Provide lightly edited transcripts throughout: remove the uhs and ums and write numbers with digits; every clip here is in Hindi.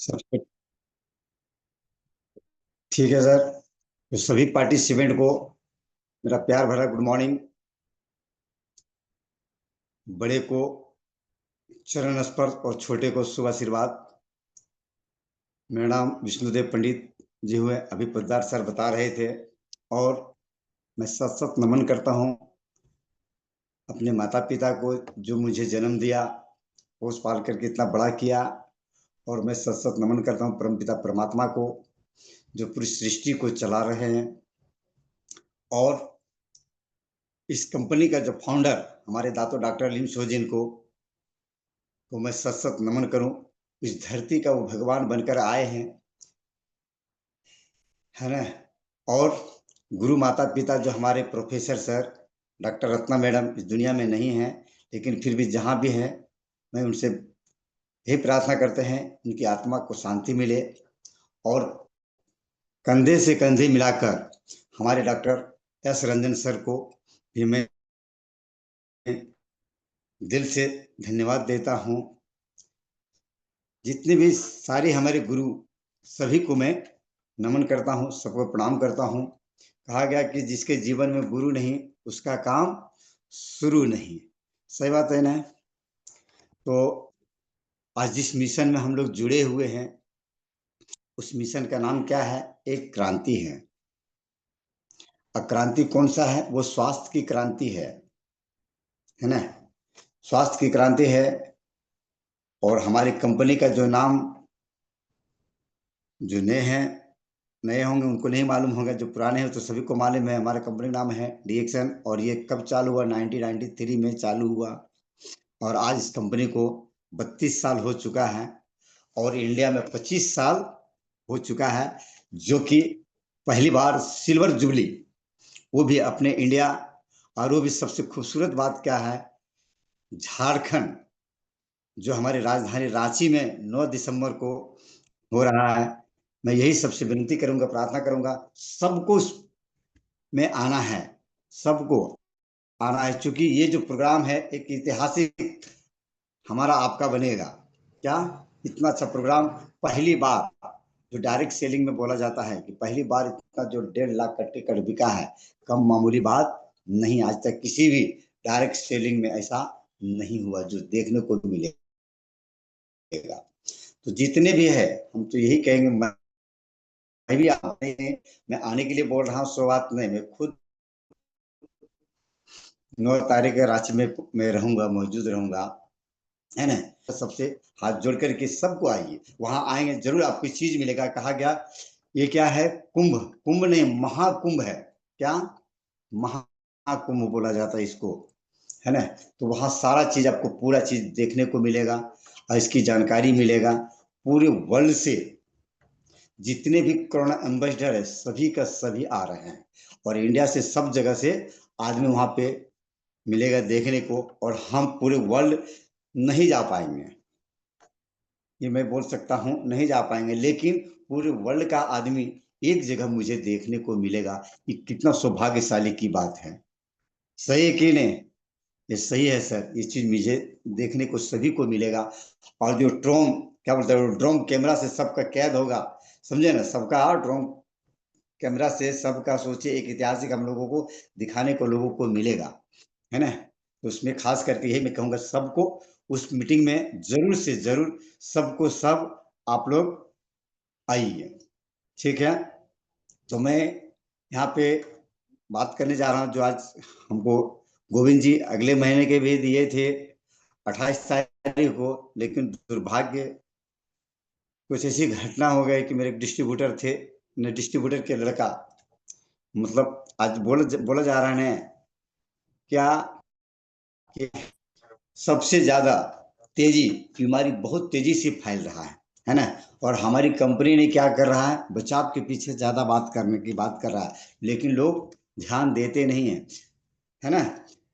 सब कुछ ठीक है सर। तो सभी पार्टिसिपेंट को मेरा प्यार भरा गुड मॉर्निंग। बड़े को चरण स्पर्श और छोटे को शुभ आशीर्वाद। मेरा नाम विष्णुदेव पंडित जी हुए, अभी पोद्दार सर बता रहे थे। और मैं सत सत नमन करता हूँ अपने माता पिता को, जो मुझे जन्म दिया, पोस पाल करके इतना बड़ा किया। और मैं सत सत नमन करता हूँ परमपिता परमात्मा को, जो पूरी सृष्टि को चला रहे हैं। और इस कंपनी का जो फाउंडर हमारे दातो डॉक्टर लीम सोजिन को मैं सत सत नमन करूं। इस धरती का वो भगवान बनकर आए हैं, है ना। और गुरु माता पिता जो हमारे professor sir doctor Ratna madam इस दुनिया में नहीं है, लेकिन फिर भी जहाँ भी है, मैं उनसे यही प्रार्थना करते हैं उनकी आत्मा को शांति मिले। और कंधे से कंधे मिलाकर हमारे डॉक्टर एस रंजन सर को भी मैं दिल से धन्यवाद देता हूँ। जितने भी सारे हमारे गुरु, सभी को मैं नमन करता हूँ, सबको प्रणाम करता हूँ। कहा गया कि जिसके जीवन में गुरु नहीं, उसका काम शुरू नहीं। सही बात है ना। तो आज जिस मिशन में हम लोग जुड़े हुए हैं, उस मिशन का नाम क्या है? एक क्रांति है। और क्रांति कौन सा है? वो स्वास्थ्य की क्रांति है ना। स्वास्थ्य की क्रांति है। और हमारी कंपनी का जो नाम, जो नए हैं, नए होंगे उनको नहीं मालूम होगा, जो पुराने हैं तो सभी को मालूम है। हमारा कंपनी नाम है डीएक्सन। और ये कब चालू हुआ? 1993 में चालू हुआ। और आज इस कंपनी को 32 साल हो चुका है। और इंडिया में 25 साल हो चुका है, जो कि पहली बार सिल्वर जुबली, वो भी अपने इंडिया। और वो भी सबसे खूबसूरत बात क्या है, झारखंड, जो हमारी राजधानी रांची में 9 दिसंबर को हो रहा है। मैं यही सबसे विनती करूंगा, प्रार्थना करूंगा, सबको में आना है, सबको आना है, क्योंकि ये जो प्रोग्राम है एक ऐतिहासिक हमारा आपका बनेगा। क्या इतना अच्छा प्रोग्राम! पहली बार, जो डायरेक्ट सेलिंग में बोला जाता है कि पहली बार इतना जो 1.5 लाख का टिकट बिका है, कम मामूली बात नहीं। आज तक किसी भी डायरेक्ट सेलिंग में ऐसा नहीं हुआ जो देखने को मिलेगा। तो जितने भी है, हम तो यही कहेंगे, मैं भी मैं आने के लिए बोल रहा हूँ, सो बात नहीं। मैं खुद 9 तारीख रांची में मैं रहूंगा, मौजूद रहूंगा, है ना। तो सबसे हाथ जोड़ करके सबको आइए, वहां आएंगे जरूर आपको चीज मिलेगा। कहा गया ये क्या है? कुंभ, कुंभ नहीं, महाकुंभ है। क्या? महाकुंभ बोला जाता है इसको, है ना। तो वहाँ सारा चीज आपको, पूरा चीज देखने को मिलेगा और इसकी जानकारी मिलेगा। पूरे वर्ल्ड से जितने भी कोरोना एम्बेसडर है, सभी का सभी आ रहे हैं। और इंडिया से सब जगह से आदमी वहां पे मिलेगा देखने को। और हम पूरे वर्ल्ड नहीं जा पाएंगे, ये मैं बोल सकता हूँ, नहीं जा पाएंगे, लेकिन पूरे वर्ल्ड का आदमी एक जगह मुझे देखने को मिलेगा। ये कितना सौभाग्यशाली की बात है। सही है कि नहीं? ये सही है सर, ये चीज मुझे देखने को सभी को मिलेगा। और जो ड्रोन, क्या बोलते हैं, ड्रोन कैमरा से सबका कैद होगा, समझे ना, सबका ड्रोन कैमरा से सबका, सोचिए, एक ऐतिहासिक हम लोगों को दिखाने को लोगों को मिलेगा, है ना। तो उसमें खास करके यही मैं कहूंगा, सबको उस मीटिंग में जरूर से जरूर, सबको सब आप लोग आइए, ठीक है। तो मैं यहाँ पे बात करने जा रहा हूँ, जो आज हमको गोविंद जी अगले महीने के भी दिए थे, 28 तारीख को। लेकिन दुर्भाग्य, कुछ ऐसी घटना हो गई कि मेरे डिस्ट्रीब्यूटर थे, डिस्ट्रीब्यूटर के लड़का, मतलब आज बोला बोला जा रहा है क्या कि सबसे ज्यादा तेजी, बीमारी बहुत तेजी से फैल रहा है ना। और हमारी कंपनी ने क्या कर रहा है, बचाव के पीछे ज्यादा बात करने की बात कर रहा है, लेकिन लोग ध्यान देते नहीं है, है ना।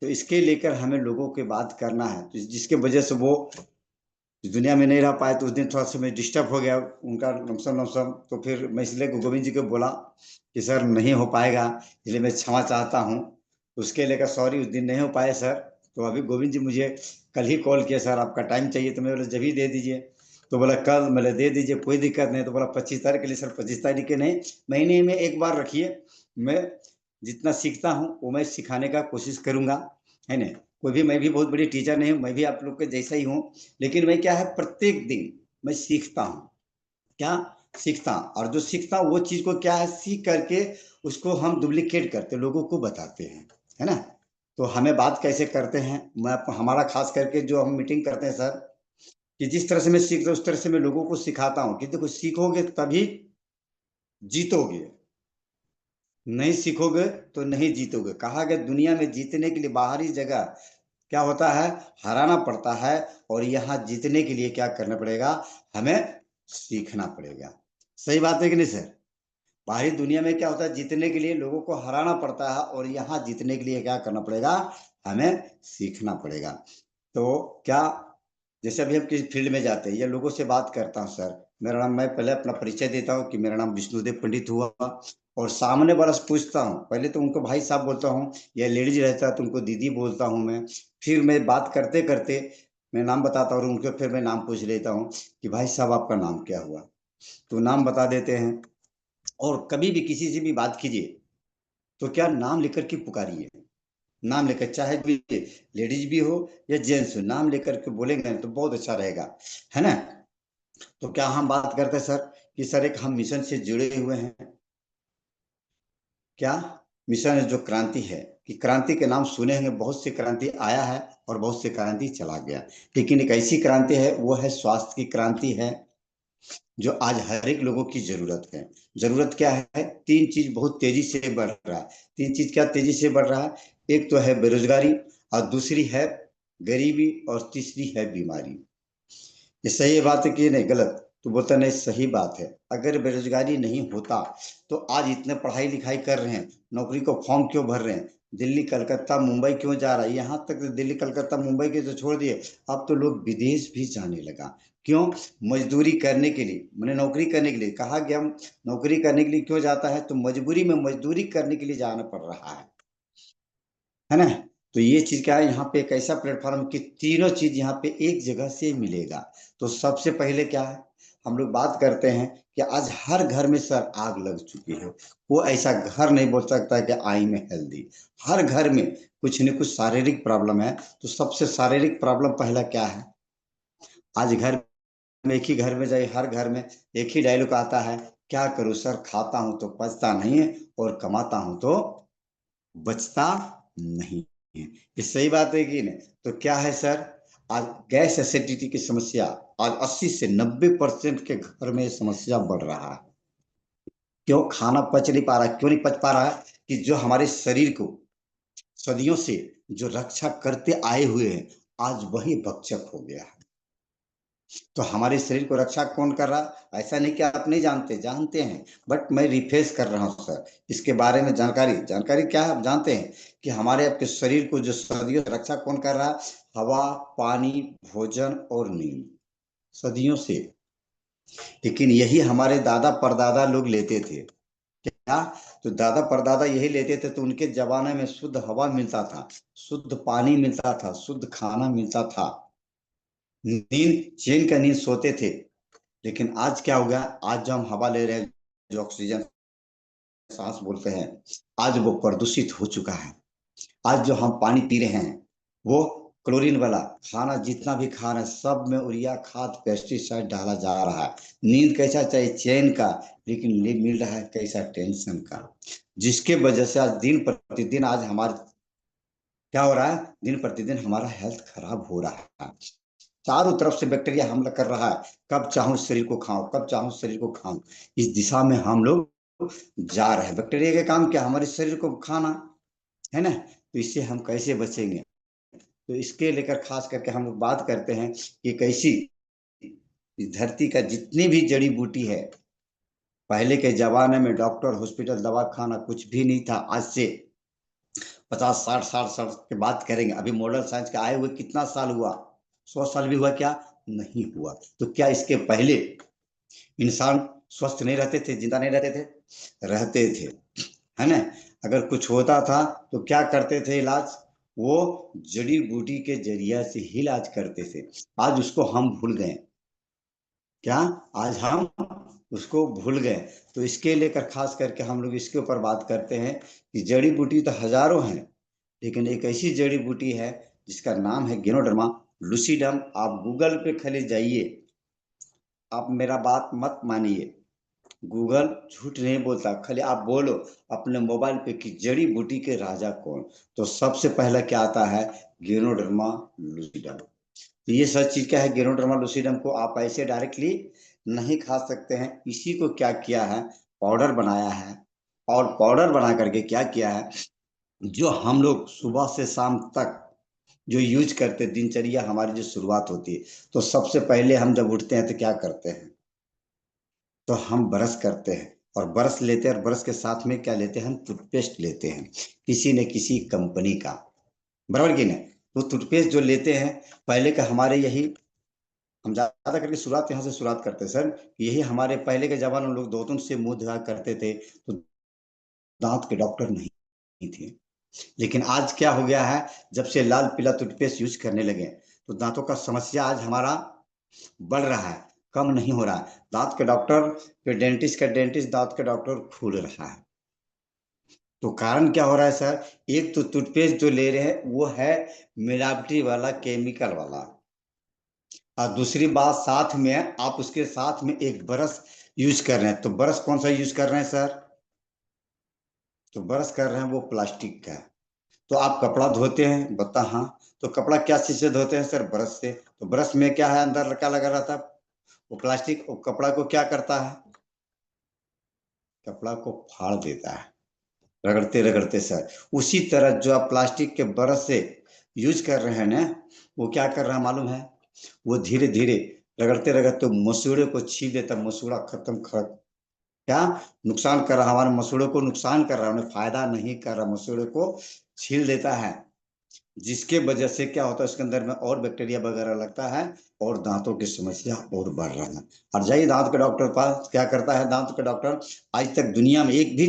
तो इसके लेकर हमें लोगों के बात करना है, तो जिसके वजह से वो इस दुनिया में नहीं रह पाए। तो उस दिन थोड़ा सा मैं डिस्टर्ब हो गया, उनका लमसम लमसम। तो फिर मैं इसलिए गोविंद जी को बोला कि सर नहीं हो पाएगा, इसलिए मैं क्षमा चाहता हूँ। उसके लेकर सॉरी, उस दिन नहीं हो पाए सर। तो अभी गोविंद जी मुझे कल ही कॉल किया, सर आपका टाइम चाहिए, तो मैं बोला जब ही दे दीजिए। तो बोला कल मैंने दे दीजिए, कोई दिक्कत नहीं। तो बोला 25 तारीख के लिए। सर 25 तारीख के नहीं, महीने में एक बार रखिए, मैं जितना सीखता हूँ वो मैं सिखाने का कोशिश करूंगा, है ना। कोई भी, मैं भी बहुत बड़ी टीचर नहीं हूँ, मैं भी आप लोग के जैसा ही हूँ, लेकिन मैं क्या है, प्रत्येक दिन मैं सीखता हूँ। क्या सीखता हूँ, और जो सीखता हूँ वो चीज को क्या है, सीख करके उसको हम डुप्लीकेट करते, लोगों को बताते हैं, है ना। तो हमें बात कैसे करते हैं, मैं आपको, हमारा खास करके जो हम मीटिंग करते हैं सर, कि जिस तरह से मैं सीखता हूँ उस तरह से मैं लोगों को सिखाता हूँ कि देखो, सीखोगे तभी जीतोगे, नहीं सीखोगे तो नहीं जीतोगे। कहा गया दुनिया में जीतने के लिए बाहरी जगह क्या होता है, हराना पड़ता है, और यहाँ जीतने के लिए क्या करना पड़ेगा, हमें सीखना पड़ेगा। सही बात है कि नहीं सर। बाहरी दुनिया में क्या होता है, जीतने के लिए लोगों को हराना पड़ता है, और यहाँ जीतने के लिए क्या करना पड़ेगा, हमें सीखना पड़ेगा। तो क्या, जैसे अभी हम किसी फील्ड में जाते हैं या लोगों से बात करता हूँ सर, मेरा नाम, मैं पहले अपना परिचय देता हूँ कि मेरा नाम विष्णुदेव पंडित हुआ, और सामने वाला से पूछता हूँ, पहले तो उनको भाई साहब बोलता हूँ, या लेडीज रहता है तो उनको दीदी बोलता हूँ मैं। फिर मैं बात करते करते मैं नाम बताता हूँ, और उनके फिर मैं नाम पूछ लेता हूँ कि भाई साहब आपका नाम क्या हुआ, तो नाम बता देते हैं। और कभी भी किसी से भी बात कीजिए तो क्या, नाम लेकर के पुकारिए, नाम लेकर, चाहे भी लेडीज भी हो या जेंट्स हो, नाम लेकर के बोलेंगे तो बहुत अच्छा रहेगा, है ना। तो क्या हम बात करते हैं सर, कि सर एक हम मिशन से जुड़े हुए हैं। क्या मिशन है, जो क्रांति है, कि क्रांति के नाम सुने होंगे, बहुत सी क्रांति आया है और बहुत सी क्रांति चला गया, लेकिन एक ऐसी क्रांति है, वो है स्वास्थ्य की क्रांति है, जो आज हर एक लोगों की जरूरत है। जरूरत क्या है, तीन चीज बहुत तेजी से बढ़ रहा है। तीन चीज क्या तेजी से बढ़ रहा है, एक तो है बेरोजगारी, और दूसरी है गरीबी, और तीसरी है बीमारी। ये सही है बात है कि नहीं गलत, तो बोलता नहीं सही बात है। अगर बेरोजगारी नहीं होता तो आज इतने पढ़ाई लिखाई कर रहे हैं, नौकरी को फॉर्म क्यों भर रहे हैं, दिल्ली कलकत्ता मुंबई क्यों जा रहा है, यहाँ तक तो दिल्ली कलकत्ता मुंबई के तो छोड़ दिए, अब तो लोग विदेश भी जाने लगा। क्यों, मजदूरी करने के लिए, मैंने नौकरी करने के लिए कहा गया, नौकरी करने के लिए क्यों जाता है, तो मजबूरी में मजदूरी करने के लिए जाना पड़ रहा है ना। तो ये चीज क्या है, यहाँ पे एक ऐसा प्लेटफॉर्म कि तीनों चीज यहाँ पे एक जगह से मिलेगा। तो सबसे पहले क्या है, हम लोग बात करते हैं कि आज हर घर में सर आग लग चुकी है। वो ऐसा घर नहीं बोल सकता कि आई में हेल्दी, हर घर में कुछ न कुछ शारीरिक प्रॉब्लम है। तो सबसे शारीरिक प्रॉब्लम पहला क्या है, आज घर में, एक ही घर में जाइए, हर घर में एक ही डायलॉग आता है, क्या करूं सर, खाता हूं तो पचता नहीं है, और कमाता हूं तो बचता नहीं है। ये सही बात है कि नहीं। तो क्या है सर, आज गैस एसिडिटी की समस्या, आज 80 से 90% के घर में ये समस्या बढ़ रहा है। क्यों, खाना पच नहीं पा रहा है, क्यों नहीं पच पा रहा है, कि जो हमारे शरीर को सदियों से जो रक्षा करते आए हुए हैं, आज वही भक्षक हो गया है। तो हमारे शरीर को रक्षा कौन कर रहा है, ऐसा नहीं कि आप नहीं जानते, जानते हैं, बट मैं रिफ्रेश कर रहा हूँ सर, इसके बारे में जानकारी, जानकारी क्या है, आप जानते हैं कि हमारे आपके शरीर को जो सदियों से रक्षा कौन कर रहा है, हवा, पानी, भोजन और नींद, सदियों से। लेकिन यही हमारे दादा परदादा लोग लेते थे, क्या, तो दादा परदादा यही लेते थे, तो उनके जमाने में शुद्ध हवा मिलता था, शुद्ध पानी मिलता था, शुद्ध खाना मिलता था, नींद चैन का नींद सोते थे। लेकिन आज क्या हो गया, आज जो हम हवा ले रहे हैं, जो ऑक्सीजन सांस बोलते हैं, आज वो प्रदूषित हो चुका है। आज जो हम पानी पी रहे हैं वो क्लोरीन वाला, खाना जितना भी खा रहे हैं सब में यूरिया खाद पेस्टिसाइड डाला जा रहा है। नींद कैसा चाहिए, चैन का, लेकिन मिल रहा है कैसा, टेंशन का, जिसके वजह से आज दिन प्रतिदिन, आज हमारे क्या हो रहा है, दिन प्रतिदिन हमारा हेल्थ खराब हो रहा है। चारों तरफ से बैक्टीरिया हमला कर रहा है, कब चाहूं शरीर को खाऊं, कब चाहूं शरीर को खाऊं, इस दिशा में हम लोग जा रहे हैं। बैक्टीरिया का काम क्या, हमारे शरीर को खाना, है ना। तो इससे हम कैसे बचेंगे, तो इसके लेकर खास करके हम लोग बात करते हैं कि कैसी, इस धरती का जितनी भी जड़ी बूटी है, पहले के जमाने में डॉक्टर, हॉस्पिटल, दवा खाना कुछ भी नहीं था। आज से 50 60 60 साल की बात करेंगे, अभी मॉडर्न साइंस के आए हुए कितना साल हुआ, 100 साल भी हुआ क्या, नहीं हुआ। तो क्या इसके पहले इंसान स्वस्थ नहीं रहते थे, जिंदा नहीं रहते थे, रहते थे, है ना। अगर कुछ होता था तो क्या करते थे इलाज, वो जड़ी बूटी के जरिया से ही इलाज करते थे। आज उसको हम भूल गए, क्या आज हम उसको भूल गए। तो इसके लेकर खास करके हम लोग इसके ऊपर बात करते हैं कि जड़ी बूटी तो हजारों हैं, लेकिन एक ऐसी जड़ी बूटी है जिसका नाम है गेनोडर्मा लूसीडम। आप गूगल पे खाली जाइए, आप मेरा बात मत मानिए, गूगल झूठ नहीं बोलता, खाली आप बोलो अपने मोबाइल पे कि जड़ी बूटी के राजा कौन, तो सबसे पहला क्या आता है? गेनोडर्मा लूसीडम। तो ये सच चीज क्या है, गेनोडर्मा लूसीडम को आप ऐसे डायरेक्टली नहीं खा सकते हैं। इसी को क्या किया है, पाउडर बनाया है। और पाउडर बना करके क्या किया है, जो हम लोग सुबह से शाम तक जो यूज करते, दिनचर्या हमारी जो शुरुआत होती है, तो सबसे पहले हम जब उठते हैं तो क्या करते हैं, तो हम ब्रश करते हैं। और ब्रश लेते हैं, और ब्रश के साथ में क्या लेते हैं, हम टूथपेस्ट लेते हैं किसी न किसी कंपनी का, बराबर की नहीं। तो टूथपेस्ट जो लेते हैं, पहले का हमारे यही, हम ज्यादा करके शुरुआत यहाँ से शुरुआत करते हैं सर। यही हमारे पहले के जमाने में लोग दांतों से मुंह धोया करते थे, तो दांत के डॉक्टर नहीं थे। लेकिन आज क्या हो गया है, जब से लाल पीला टूथपेस्ट यूज करने लगे, तो दांतों का समस्या आज हमारा बढ़ रहा है, कम नहीं हो रहा है। दांत के डॉक्टर पे डेंटिस्ट का डेंटिस्ट, दांत के डॉक्टर खुल रहा है। तो कारण क्या हो रहा है सर, एक तो टूथपेस्ट जो ले रहे हैं वो है मिलावटी वाला, केमिकल वाला। और दूसरी बात, साथ में आप उसके साथ में एक ब्रश यूज कर रहे हैं, तो ब्रश कौन सा यूज कर रहे हैं सर, तो ब्रश कर रहे हैं वो प्लास्टिक का। तो आप कपड़ा धोते हैं, बता हाँ, तो कपड़ा क्या चीज से धोते हैं सर, ब्रश से। तो ब्रश में क्या है, अंदर क्या लगा रहता है, वो प्लास्टिक, वो कपड़ा को क्या करता है, कपड़ा को फाड़ देता है, रगड़ते रगड़ते सर। उसी तरह जो आप प्लास्टिक के ब्रश से यूज कर रहे हैं ना, वो क्या कर रहा है मालूम है, वो धीरे धीरे रगड़ते रगड़ते मसूड़े को छील देता, मसूड़ा खत्म खत्म, क्या नुकसान कर रहा, हमारे मसूड़ों को नुकसान कर रहा है, उन्हें फायदा नहीं कर रहा, मसूड़े को छील देता है। जिसके वजह से क्या होता है, उसके अंदर में और बैक्टीरिया वगैरह लगता है, और दांतों की समस्या और बढ़ रहा है। और जाइए दांत के डॉक्टर पास, क्या करता है दांत के डॉक्टर, आज तक दुनिया में एक भी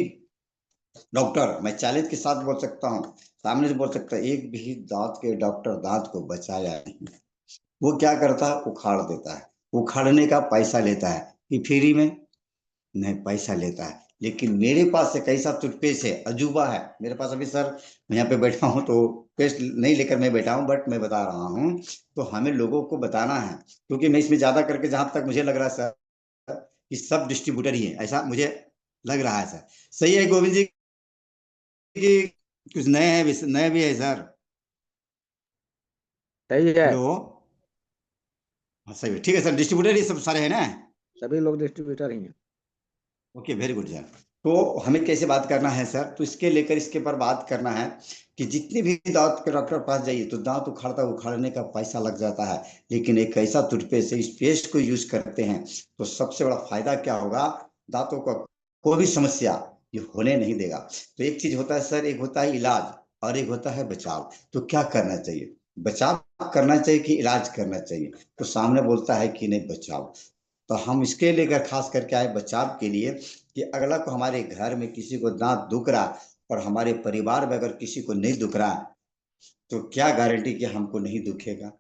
डॉक्टर, मैं चैलेंज के साथ बोल सकता हूँ, सामने से बोल सकता है, एक भी दांत के डॉक्टर दांत को बचाया नहीं। वो क्या करता है, उखाड़ देता है। उखाड़ने का पैसा लेता है कि फ्री में, नहीं पैसा लेता है। लेकिन मेरे पास एक ऐसा टूथपेस्ट है, अजूबा है मेरे पास। अभी सर मैं यहाँ पे बैठा हूँ तो पेस्ट नहीं लेकर मैं बैठा हूँ, बट मैं बता रहा हूँ, तो हमें लोगों को बताना है, क्योंकि मैं इसमें ज्यादा करके, जहां तक मुझे लग रहा है सर, कि सब डिस्ट्रीब्यूटर ही है, ऐसा मुझे लग रहा है सर। सही है गोविंद जी कि कुछ नए हैं, नए भी है सर? सही है। हेलो, हाँ सही है, ठीक है सर, डिस्ट्रीब्यूटर ही सब सारे हैं ना? सभी लोग डिस्ट्रीब्यूटर ही हैं। Okay, very good sir. तो हमें कैसे बात करना है सर, तो इसके लेकर इसके पर बात करना है कि जितने भी दांत के डॉक्टर के पास जाइए, तो दांत उखाड़ता उखाड़ने का पैसा लग जाता है। लेकिन एक ऐसा टूथपेस्ट है, इस पेस्ट को यूज करते हैं, तो सबसे बड़ा फायदा क्या होगा, दांतों का कोई भी समस्या ये होने नहीं देगा। तो एक चीज होता है सर, एक होता है इलाज और एक होता है बचाव। तो क्या करना चाहिए, बचाव करना चाहिए कि इलाज करना चाहिए? तो सामने बोलता है कि नहीं, बचाव। तो हम इसके लेकर खास करके आए बचाव के लिए, कि अगला को हमारे घर में किसी को दांत दुख रहा, और हमारे परिवार में अगर किसी को नहीं दुख रहा, तो क्या गारंटी कि हमको नहीं दुखेगा।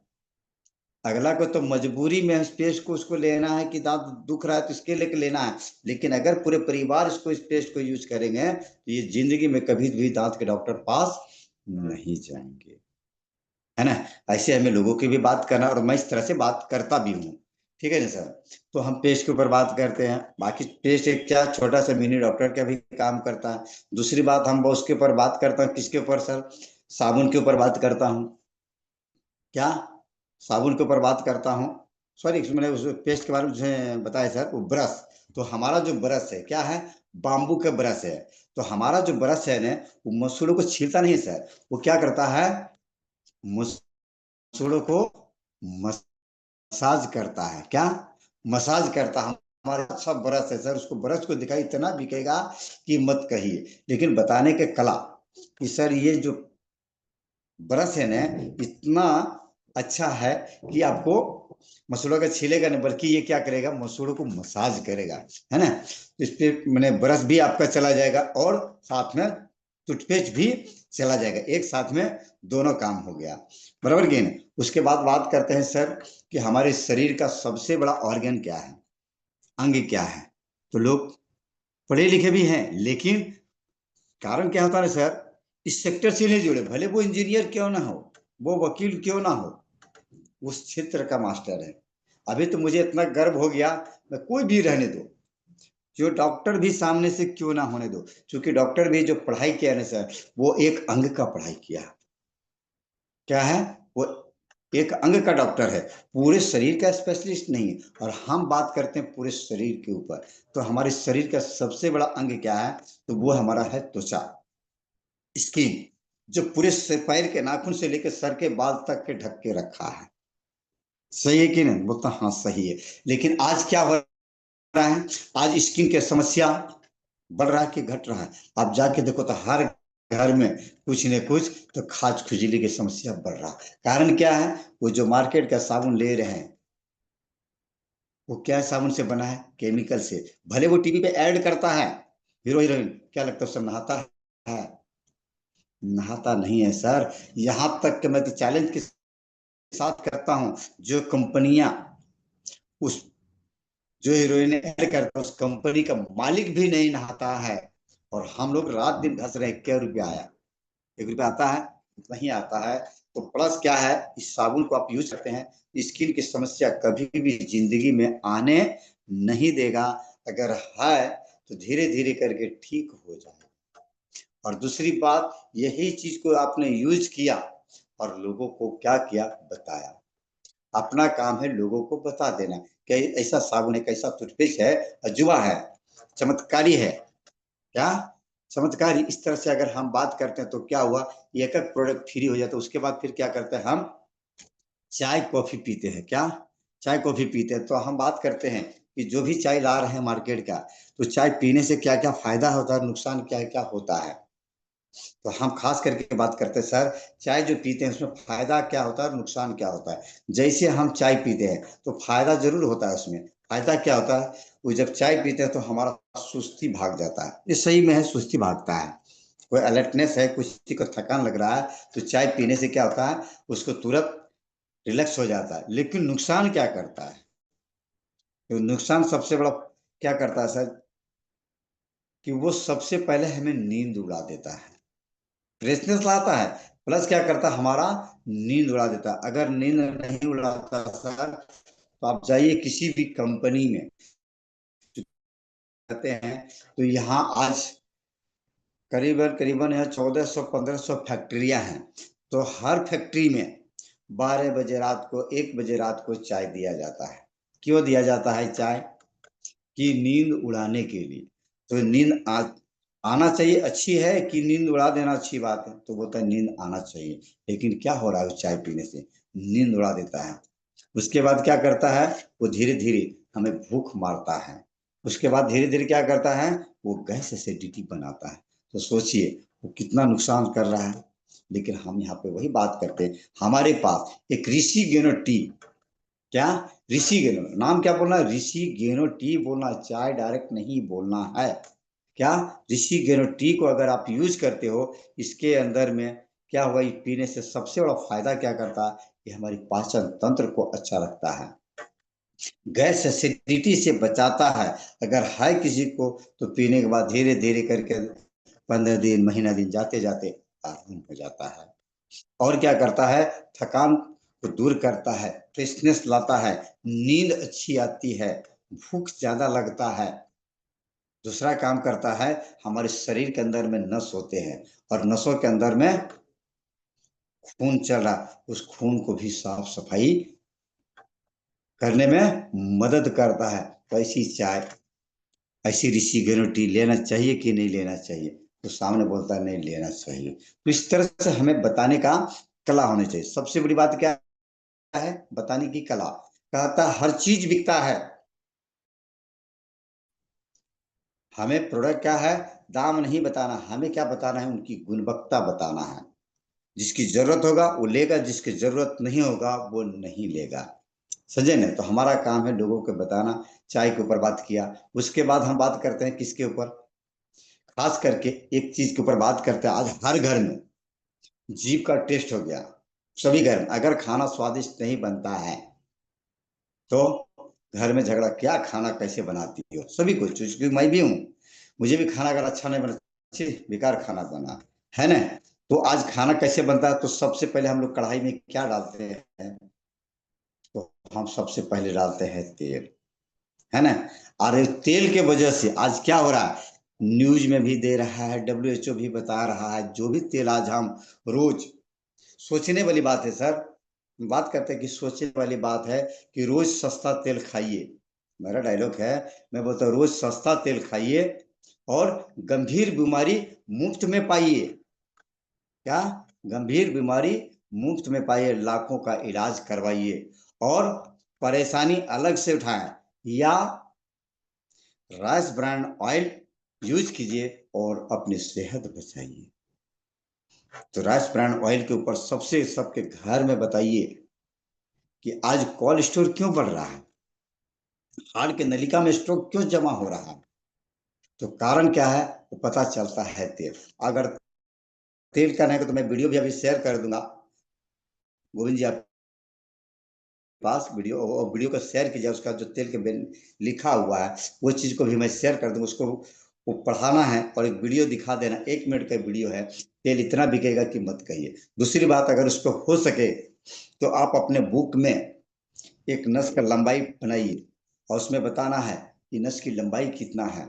अगला को तो मजबूरी में इस पेस्ट को उसको लेना है, कि दांत दुख रहा है तो इसके लेके लेना है। लेकिन अगर पूरे परिवार इसको, इस पेस्ट को यूज करेंगे, तो ये जिंदगी में कभी भी दांत के डॉक्टर पास नहीं जाएंगे, है ना। ऐसे हमें लोगों की भी बात करना, और मैं इस तरह से बात करता भी हूँ, ठीक है ना सर। तो हम पेस्ट के ऊपर बात करते हैं, बाकी पेस्ट एक क्या छोटा सा मिनी डॉक्टर का भी काम करता है। दूसरी बात, हम उसके ऊपर बात करता हूँ, किसके ऊपर सर, साबुन के ऊपर बात करता हूँ। क्या, साबुन के ऊपर बात करता हूँ, सॉरी मैंने उस पेस्ट के बारे में मुझे बताया सर, वो ब्रश। तो हमारा जो ब्रश है क्या है, बाम्बू का ब्रश है। तो हमारा जो ब्रश है ना, वो मसूड़ों को छीलता नहीं है सर, वो क्या करता है, मसूड़ों को मसाज करता है। क्या, मसाज करता है। हमारा अच्छा ब्रश है सर, उसको ब्रश को दिखाई इतना बिकेगा कि मत कहिए। लेकिन बताने के कला कि सर ये जो ब्रश है ना, इतना अच्छा है कि आपको मसूड़ों का छीलेगा नहीं, बल्कि ये क्या करेगा, मसूड़ों को मसाज करेगा, है ना। तो इस पे मैंने ब्रश भी आपका चला जाएगा, और साथ में टूथपेस्ट भी चला जाएगा, एक साथ में दोनों काम हो गया, बराबर की नहीं। उसके बाद बात करते हैं सर कि हमारे शरीर का सबसे बड़ा ऑर्गन क्या है। अंग क्या है। तो लोग पढ़े लिखे भी हैं, लेकिन कारण क्या होता है सर, इस सेक्टर से नहीं जुड़े, भले वो इंजीनियर क्यों ना हो, वो वकील क्यों ना हो, उस क्षेत्र का मास्टर है। अभी तो मुझे इतना गर्व हो गया, मैं कोई भी रहने दो, जो डॉक्टर भी सामने से क्यों ना होने दो, क्योंकि डॉक्टर भी जो पढ़ाई किया ना सर, वो एक अंग का पढ़ाई किया। क्या है वो, एक अंग का डॉक्टर है, पूरे शरीर का स्पेशलिस्ट नहीं है। और हम बात करते हैं पूरे शरीर के ऊपर, तो हमारे शरीर का सबसे बड़ा अंग क्या है, तो वो हमारा है त्वचा, स्किन, जो पूरे पैर के नाखून से लेकर सर के बाल तक के ढक के रखा है। सही है कि नहीं, बोलता हाँ सही है। लेकिन आज क्या हो रहा है, आज स्किन की समस्या बढ़ रहा है कि घट रहा है। आप जाके देखो तो हर घर में कुछ न कुछ तो खाज खुजली की समस्या बढ़ रहा है। कारण क्या है, वो जो मार्केट का साबुन ले रहे हैं, वो क्या साबुन से बना है, केमिकल से। भले वो टीवी पे ऐड करता है, हीरो हीरोइन क्या लगता है, सब नहाता है, नहाता नहीं है सर। यहाँ तक कि मैं तो चैलेंज के साथ करता हूँ, जो कंपनियां उस जो हीरोइन ऐड करता है, उस कंपनी का मालिक भी नहीं नहाता है, और हम लोग रात दिन घस रहे हैं, क्या रुपया आया, 1 रुपया आता है, इतना ही आता है। तो प्लस क्या है, इस साबुन को आप यूज करते हैं, स्किन की समस्या कभी भी जिंदगी में आने नहीं देगा। अगर है तो धीरे धीरे करके ठीक हो जाएगा। और दूसरी बात, यही चीज को आपने यूज किया और लोगों को क्या किया, बताया। अपना काम है लोगों को बता देना कि ऐसा साबुन है, कैसा टूथपेस्ट है, अजूबा है, चमत्कारी है। क्या चमत्कारी, इस तरह से अगर हम बात करते हैं तो क्या हुआ, एक एक प्रोडक्ट फ्री हो जाता है। उसके बाद फिर क्या करते हैं हम, चाय कॉफी पीते हैं। क्या चाय कॉफी पीते हैं, तो हम बात करते हैं कि जो भी चाय ला रहे हैं मार्केट का, तो चाय पीने से क्या क्या फायदा होता है, नुकसान क्या क्या होता है। तो हम खास करके बात करते हैं सर, चाय जो पीते हैं उसमें फायदा क्या होता है और नुकसान क्या होता है। जैसे हम चाय पीते हैं तो फायदा जरूर होता है, उसमें फायदा क्या होता है, वो जब चाय पीते हैं तो हमारा सुस्ती भाग जाता है। ये सही में है, सुस्ती भागता है। कोई अलर्टनेस है, कुछ किसी को थकान लग रहा है, तो चाय पीने से क्या होता है, उसको तुरंत रिलैक्स हो जाता है। लेकिन नुकसान क्या करता है, तो नुकसान सबसे बड़ा क्या करता है सर, कि वो सबसे पहले हमें नींद उड़ा देता है, फ्रेशनेस लाता है, प्लस क्या करता है, हमारा नींद उड़ा देता है। अगर नींद नहीं उड़ाता सर, तो आप जाइए किसी भी कंपनी में कहते हैं, तो यहाँ आज करीबन करीबन यहाँ 1400 1500 फैक्ट्रियां हैं। तो हर फैक्ट्री में 12 बजे रात को, 1 बजे रात को चाय दिया जाता है। क्यों दिया जाता है चाय, कि नींद उड़ाने के लिए। तो आना चाहिए, अच्छी है कि नींद उड़ा देना अच्छी बात है, तो बोलता है नींद आना चाहिए। लेकिन क्या हो रहा है, चाय पीने से नींद उड़ा देता है। उसके बाद क्या करता है, वो धीरे धीरे हमें भूख मारता है। उसके बाद धीरे धीरे क्या करता है, वो गैस एसिडिटी बनाता है। तो सोचिए वो कितना नुकसान कर रहा है। लेकिन हम यहाँ पे वही बात करते हैं, हमारे पास एक ऋषि गेनो टी, क्या, ऋषि गेनो, नाम क्या बोलना है, ऋषि गेनो टी बोलना, चाय डायरेक्ट नहीं बोलना है। क्या, ऋषि गेनो टी को अगर आप यूज करते हो, इसके अंदर में क्या होगा, ये पीने से सबसे बड़ा फायदा क्या करता है, ये हमारी पाचन तंत्र को अच्छा रखता है, गैस एसिडिटी से बचाता है। अगर है किसी को, तो पीने के बाद धीरे धीरे करके 15 दिन महीना दिन जाते जाते आराम हो जाता है। और क्या करता है, थकान को दूर करता है, फ्रेशनेस लाता है, नींद अच्छी आती है, भूख ज्यादा लगता है। दूसरा काम करता है, हमारे शरीर के अंदर में नस होते हैं, और नसों के अंदर में खून चल रहा, उस खून को भी साफ सफाई करने में मदद करता है। तो ऐसी चाय, ऐसी ऋषि ग्रीन टी लेना चाहिए कि नहीं लेना चाहिए, तो सामने बोलता है नहीं लेना चाहिए। तो इस तरह से हमें बताने का कला होनी चाहिए। सबसे बड़ी बात क्या है, बताने की कला। कहता है हर चीज बिकता है, हमें प्रोडक्ट क्या है, दाम नहीं बताना, हमें क्या बताना है, उनकी गुणवत्ता बताना है। जिसकी जरूरत होगा वो लेगा, जिसकी जरूरत नहीं होगा वो नहीं लेगा। समझे ना, तो हमारा काम है लोगों को बताना। चाय के ऊपर बात किया, उसके बाद हम बात करते हैं किसके ऊपर, खास करके एक चीज के ऊपर बात करते हैं। आज हर घर में जीभ का टेस्ट हो गया, सभी घर में। अगर खाना स्वादिष्ट नहीं बनता है तो घर में झगड़ा, क्या खाना कैसे बनाती हो, सभी को, क्योंकि मैं भी हूँ, मुझे भी खाना अगर अच्छा नहीं बना, छी बेकार खाना बना, है ना। तो आज खाना कैसे बनता है, तो सबसे पहले हम लोग कढ़ाई में क्या डालते हैं, तो हम सबसे पहले डालते हैं तेल, है ना। और तेल के वजह से आज क्या हो रहा है, न्यूज में भी दे रहा है, WHO भी बता रहा है, जो भी तेल आज हम रोज, सोचने वाली बात है सर, बात करते हैं कि सोचने वाली बात है कि रोज सस्ता तेल खाइए, मेरा डायलॉग है, मैं बोलता हूँ रोज सस्ता तेल खाइए और गंभीर बीमारी मुफ्त में पाइए, क्या, गंभीर बीमारी मुफ्त में पाइए, लाखों का इलाज करवाइए और परेशानी अलग से उठाएं, या राइस ब्रांड ऑयल यूज कीजिए और अपनी सेहत बचाइए। तो राइस ब्रांड ऑयल के ऊपर सबसे सबके घर में बताइए कि आज कोल्ड स्टोर क्यों बढ़ रहा है, हार्ट के नलिका में स्टोक क्यों जमा हो रहा है, तो कारण क्या है, वो पता चलता है तेल। अगर तेल का नहीं तो मैं वीडियो भी अभी शेयर कर दूंगा, गोविंद जी आप पास वीडियो, और वीडियो को शेयर कीजिए, उसका जो तेल के लिखा हुआ है वो चीज को भी मैं शेयर कर दूंगा, उसको वो पढ़ाना है और एक वीडियो दिखा देना, 1 मिनट का वीडियो है, तेल इतना बिकेगा कि मत कहिए। दूसरी बात, अगर उसको हो सके तो आप अपने बुक में एक नस का लंबाई बनाइए और उसमें बताना है कि नस की लंबाई कितना है,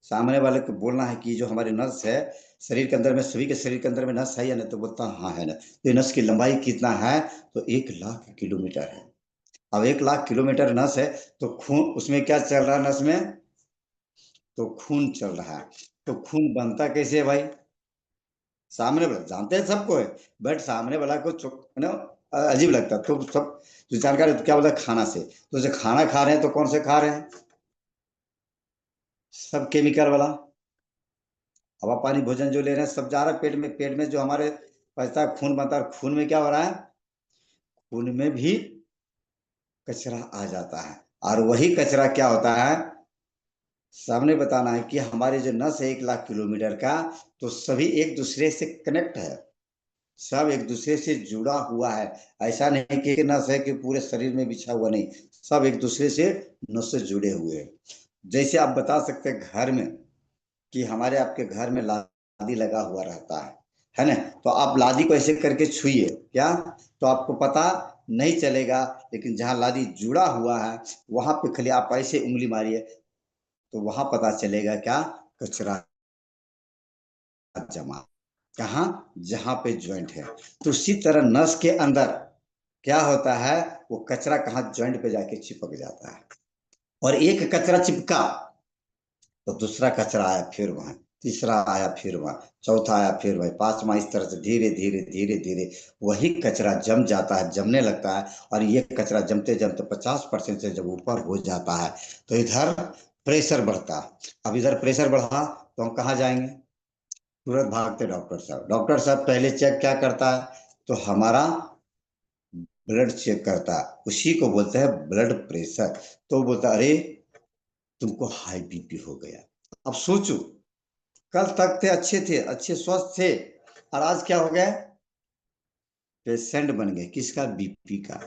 सामने वाले को बोलना है कि जो हमारे नस है शरीर के अंदर में, सभी के शरीर के अंदर में नस है या नहीं, तो बोलता हाँ है ना, तो ये नस की लंबाई कितना है, तो 1 लाख किलोमीटर है। अब 1 लाख किलोमीटर नस है, तो खून उसमें क्या चल रहा है, नस में तो खून चल रहा है, तो खून बनता कैसे है भाई, सामने वाला जानते हैं सबको है, बट सामने वाला को ना अजीब लगता है, तो सब जो जानकार है तो क्या बोलता है, खाना से, तो जो खाना खा रहे हैं तो कौन से खा रहे हैं, सब केमिकल वाला, हवा पानी भोजन जो ले रहे हैं सब जा रहा है पेट में, पेट में जो हमारे पैसा खून बनता है, खून में क्या हो रहा है, खून में भी कचरा आ जाता है, और वही कचरा क्या होता है, सामने बताना है कि हमारे जो नस है 1 लाख किलोमीटर का, तो सभी एक दूसरे से कनेक्ट है, सब एक दूसरे से जुड़ा हुआ है, ऐसा नहीं कि एक नस है कि पूरे शरीर में बिछा हुआ, नहीं, सब एक दूसरे से नस से जुड़े हुए हैं। जैसे आप बता सकते हैं घर में कि हमारे आपके घर में लादी लगा हुआ रहता है ना, तो आप लादी को ऐसे करके छुइए क्या, तो आपको पता नहीं चलेगा, लेकिन जहां लादी जुड़ा हुआ है वहां पे खाली आप ऐसे उंगली मारिए, तो वहां पता चलेगा क्या, कचरा जमा, कहाँ, जहां पे ज्वाइंट है। तो उसी तरह नस के अंदर क्या होता है, वो कचरा कहाँ, ज्वाइंट पे जाके चिपक जाता है, और एक कचरा चिपका तो दूसरा कचरा आया फिर वहां, तीसरा आया फिर वहां, चौथा आया फिर वही, पांचवा, इस तरह से धीरे धीरे धीरे धीरे वही कचरा जम जाता है, जमने लगता है, और ये कचरा जमते जमते 50% से जब ऊपर हो जाता है, तो इधर प्रेशर बढ़ता है। अब इधर प्रेशर बढ़ा तो हम कहाँ जाएंगे, तुरंत भागते डॉक्टर साहब, डॉक्टर साहब पहले चेक क्या करता है, तो हमारा ब्लड चेक करता है, उसी को बोलते हैं ब्लड प्रेशर, तो बोलता अरे तुमको हाई बीपी हो गया। अब सोचो, कल तक थे अच्छे, थे अच्छे स्वस्थ थे, और आज क्या हो गया, पेशेंट बन गए, किसका, बीपी का।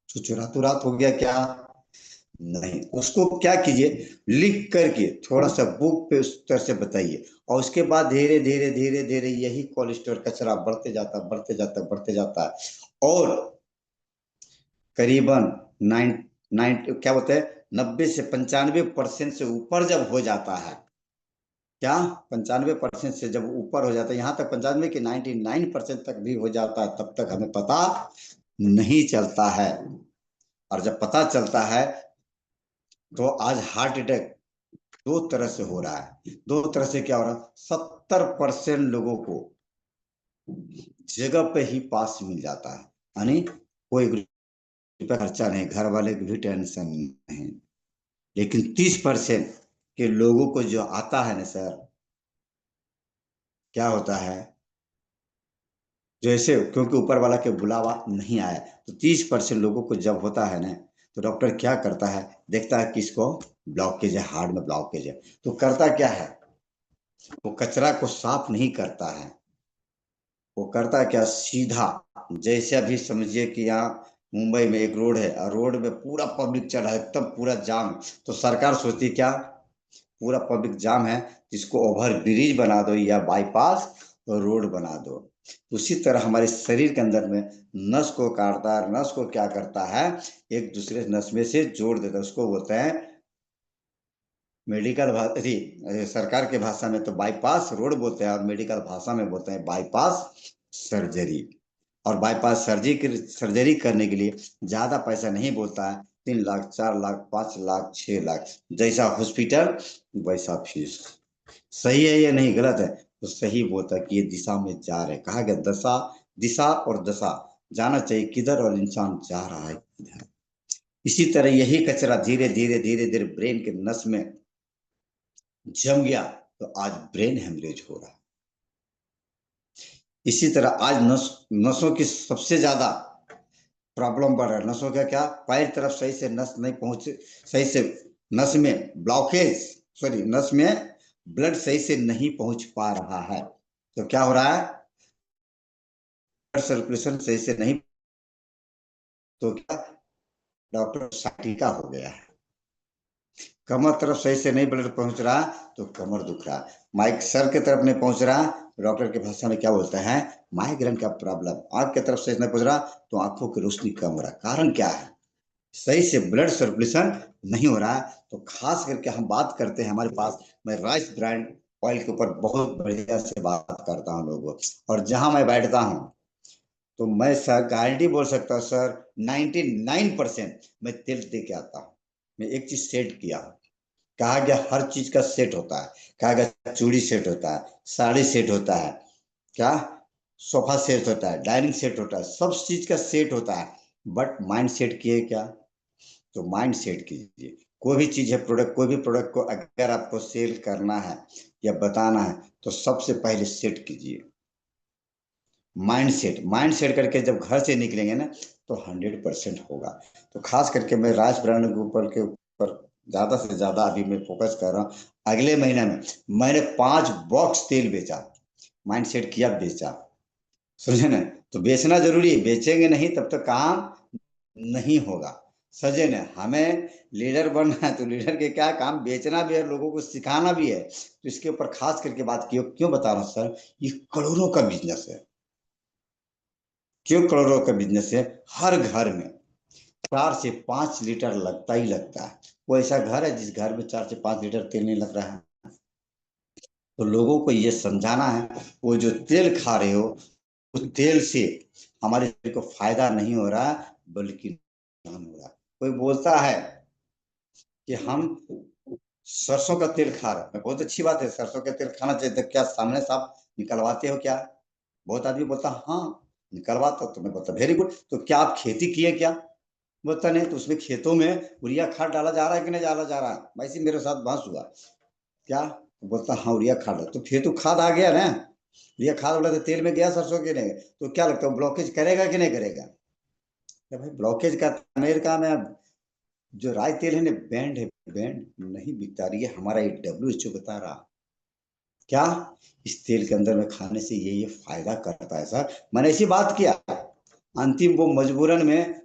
सोचो रातों रात हो गया क्या, नहीं, उसको क्या कीजिए, लिख करके थोड़ा सा बुक पे उस तरह से बताइए, और उसके बाद धीरे धीरे धीरे धीरे यही कोलेस्ट्रॉल कचरा बढ़ते जाता बढ़ते जाता बढ़ते जाता है, और करीबन 9 क्या बोलते हैं, 90 से 95% से ऊपर जब हो जाता है, क्या, 95% से जब ऊपर हो जाता है, यहाँ तक 95 कि 99% तक भी हो जाता है, तब तक हमें पता नहीं चलता है, और जब पता चलता है तो आज हार्ट अटैक दो तरह से हो रहा है, दो तरह से क्या हो रहा है, 70% लोगों को जगह पे ही पास मिल जाता है, यानी कोई रुपया खर्चा नहीं, घर वाले की भी टेंशन नहीं, लेकिन 30% के लोगों को जो आता है ना सर, क्या होता है, जैसे क्योंकि ऊपर वाला के बुलावा नहीं आया, तो 30% लोगों को जब होता है ना, तो डॉक्टर क्या करता है, देखता है किसको ब्लॉकेज है, हार्ट में ब्लॉकेज है, तो करता क्या है, वो कचरा को साफ नहीं करता है, वो करता क्या, सीधा, जैसे अभी समझिए कि यहाँ मुंबई में एक रोड है और रोड में पूरा पब्लिक चढ़ा है, एकदम पूरा जाम। तो सरकार सोचती क्या, पूरा पब्लिक जाम है, जिसको ओवर ब्रिज बना दो या बाईपास तो रोड बना दो। उसी तरह हमारे शरीर के अंदर में नस को काटता है, नस को क्या करता है, एक दूसरे नस में से जोड़ देता है। उसको बोलते हैं मेडिकल सरकार के भाषा में तो बाईपास रोड बोलते हैं, और मेडिकल भाषा में बोलते हैं बाईपास सर्जरी। और बाईपास सर्जरी करने के लिए ज्यादा पैसा नहीं बोलता है, 3 लाख, 4 लाख, 5 लाख, 6 लाख, जैसा हॉस्पिटल वैसा फीस। सही है या नहीं, गलत है? तो सही बोलता है कि ये दिशा में जा रहे, कहा गया दशा, दिशा और दशा, जाना चाहिए किधर और इंसान जा रहा है किधर। इसी तरह यही कचरा धीरे धीरे धीरे धीरे ब्रेन के नस में जम गया, तो आज ब्रेन हेमरेज हो रहा है। इसी तरह आज नसों की सबसे ज्यादा प्रॉब्लम बढ़ रहा है। नसों का क्या, पैर तरफ सही से नस नहीं पहुंच, सही से नस में ब्लॉकेज, सॉरी नस में ब्लड सही से नहीं पहुंच पा रहा है। तो क्या हो रहा है, ब्लड सर्कुलेशन सही से नहीं, तो क्या, डॉक्टर साइटिका हो गया है। कमर तरफ सही से नहीं ब्लड पहुंच रहा, तो कमर दुख रहा। माइक सर के तरफ नहीं पहुंच रहा, डॉक्टर की भाषा में क्या बोलते हैं, माइग्रेन का प्रॉब्लम। आंख की तरफ सही से नहीं पहुंच रहा, तो आंखों की रोशनी कम हो रहा। कारण क्या है, सही से ब्लड सर्कुलेशन नहीं हो रहा है। तो खास करके हम बात करते हैं हमारे पास, मैं राइस ब्रांड ऑयल के ऊपर बहुत बढ़िया से बात करता हूँ लोगों, और जहां मैं बैठता हूँ तो मैं सर गारंटी बोल सकता हूँ सर, 99% मैं तेल दे के आता हूँ। मैं एक चीज सेट किया, कहा गया हर चीज का सेट होता है, कहा गया चूड़ी सेट होता है, साड़ी सेट होता है, क्या, सोफा सेट होता है, डाइनिंग सेट होता है, सब चीज का सेट होता है। बट माइंड सेट किए क्या, तो माइंड सेट कीजिए। कोई भी चीज है, प्रोडक्ट, कोई भी प्रोडक्ट को अगर आपको सेल करना है या बताना है, तो सबसे पहले सेट कीजिए माइंड सेट। माइंड सेट करके जब घर से निकलेंगे ना, तो 100% होगा। तो खास करके मैं राज ब्रांड के ऊपर ज्यादा से ज्यादा अभी मैं फोकस कर रहा हूँ। अगले महीने में मैंने 5 बॉक्स तेल बेचा, माइंड सेट किया, बेचा, समझे ना? तो बेचना जरूरी है, बेचेंगे नहीं तब तक काम नहीं होगा। सजे ने हमें लीडर बनना है, तो लीडर के क्या काम, बेचना भी है, लोगों को सिखाना भी है। तो इसके ऊपर खास करके बात क्यों बता रहा हूँ सर, ये करोड़ों का बिजनेस है। क्यों करोड़ों का बिजनेस है, हर घर में 4 से 5 लीटर लगता ही लगता है। वो ऐसा घर है जिस घर में 4 से 5 लीटर तेल नहीं लग रहा है। तो लोगों को ये समझाना है, वो जो तेल खा रहे हो, उस तेल से हमारे शरीर को फायदा नहीं हो रहा, बल्कि नुकसान हो रहा। कोई बोलता है कि हम सरसों का तेल खा रहे हैं, बहुत अच्छी बात है, सरसों का तेल खाना चाहिए। तो क्या सामने से आप निकलवाते हो क्या? बहुत आदमी बोलता हाँ निकलवाता, तो मैं बोलता वेरी गुड, तो क्या आप खेती किए क्या? बोलता नहीं, तो उसमें खेतों में यूरिया खाद डाला जा रहा है कि नहीं डाला जा रहा है? वैसे मेरे साथ बहस हुआ, क्या, बोलता हाँ यूरिया खाद है। तो फिर तो खाद आ गया ना, यूरिया खाद वाला तो तेल में गया सरसों के नहीं, तो क्या लगता है ब्लॉकेज करेगा कि नहीं करेगा? तो भाई ब्लॉकेज का अमेरिका में जो राय तेल है ना, बैंड है, बैंड नहीं बिकता रही है, हमारा ये WHO बता रहा। क्या, इस तेल के अंदर में खाने से ये फायदा करता है सर। मैंने ऐसी बात किया, अंतिम वो मजबूरन में,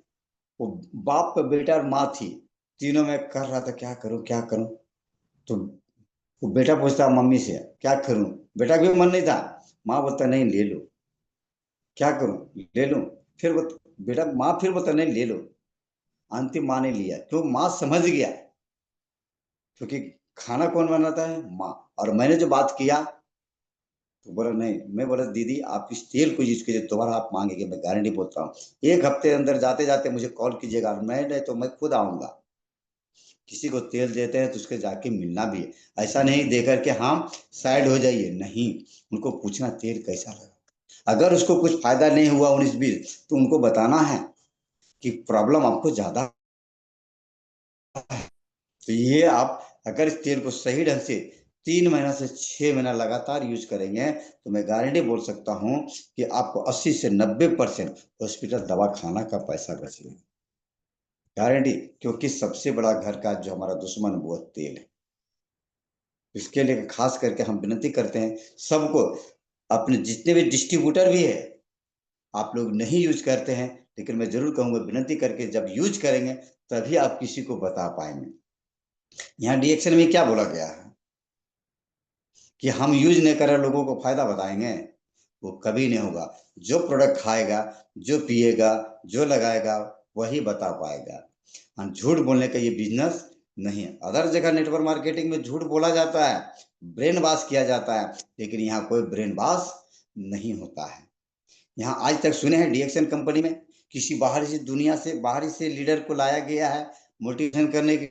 वो बाप का बेटा और माँ थी, तीनों में कर रहा था क्या करूं क्या करूं। तो वो बेटा पूछता मम्मी से क्या करूं, बेटा का भी मन नहीं था, माँ बोलता नहीं ले लो, क्या करूं ले लो। फिर वो बेटा, माँ फिर बोलता नहीं ले लो। अंतिम माँ ने लिया, तो माँ समझ गया, क्योंकि खाना कौन बनाता है, माँ। और मैंने जो बात किया, तो बोला नहीं, मैं बोला दीदी आप इस तेल को यूज कीजिए, दोबारा आप मांगेंगे, मैं गारंटी बोलता हूँ। 1 हफ्ते अंदर जाते जाते मुझे कॉल कीजिएगा, मैं नहीं तो मैं खुद आऊंगा। किसी को तेल देते हैं तो उसके जाके मिलना भी है, ऐसा नहीं देकर के हम साइड हो जाइए, नहीं, उनको पूछना तेल कैसा लगा। अगर उसको कुछ फायदा नहीं हुआ 19-20, तो उनको बताना है कि प्रॉब्लम आपको ज्यादा है। तो ये आप अगर इस तेल को सही ढंग से 3 महीना से 6 महीना लगातार यूज करेंगे, तो मैं गारंटी बोल सकता हूँ कि आपको 80 से 90% हॉस्पिटल दवा खाना का पैसा बचेगा, गारंटी। क्योंकि सबसे बड़ा घर का जो हमारा दुश्मन वो तेल है। इसके लिए खास करके हम विनती करते हैं सबको, अपने जितने भी डिस्ट्रीब्यूटर भी है, आप लोग नहीं यूज करते हैं, लेकिन मैं जरूर कहूंगा, विनती करके जब यूज करेंगे तभी आप किसी को बता पाएंगे। यहाँ डिएक्शन में क्या बोला गया है कि हम यूज नहीं कर रहे लोगों को फायदा बताएंगे, वो कभी नहीं होगा। जो प्रोडक्ट खाएगा, जो पिएगा, जो लगाएगा, वही बता पाएगा। हम झूठ बोलने का ये बिजनेस नहीं है। अदर जगह नेटवर्क मार्केटिंग में झूठ बोला जाता है, ब्रेन वॉश किया जाता है, लेकिन यहाँ कोई ब्रेन वॉश नहीं होता है। यहाँ आज तक सुने हैं डिएक्शन कंपनी में किसी बाहरी से दुनिया से, बाहरी से लीडर को लाया गया है मोटिवेशन करने के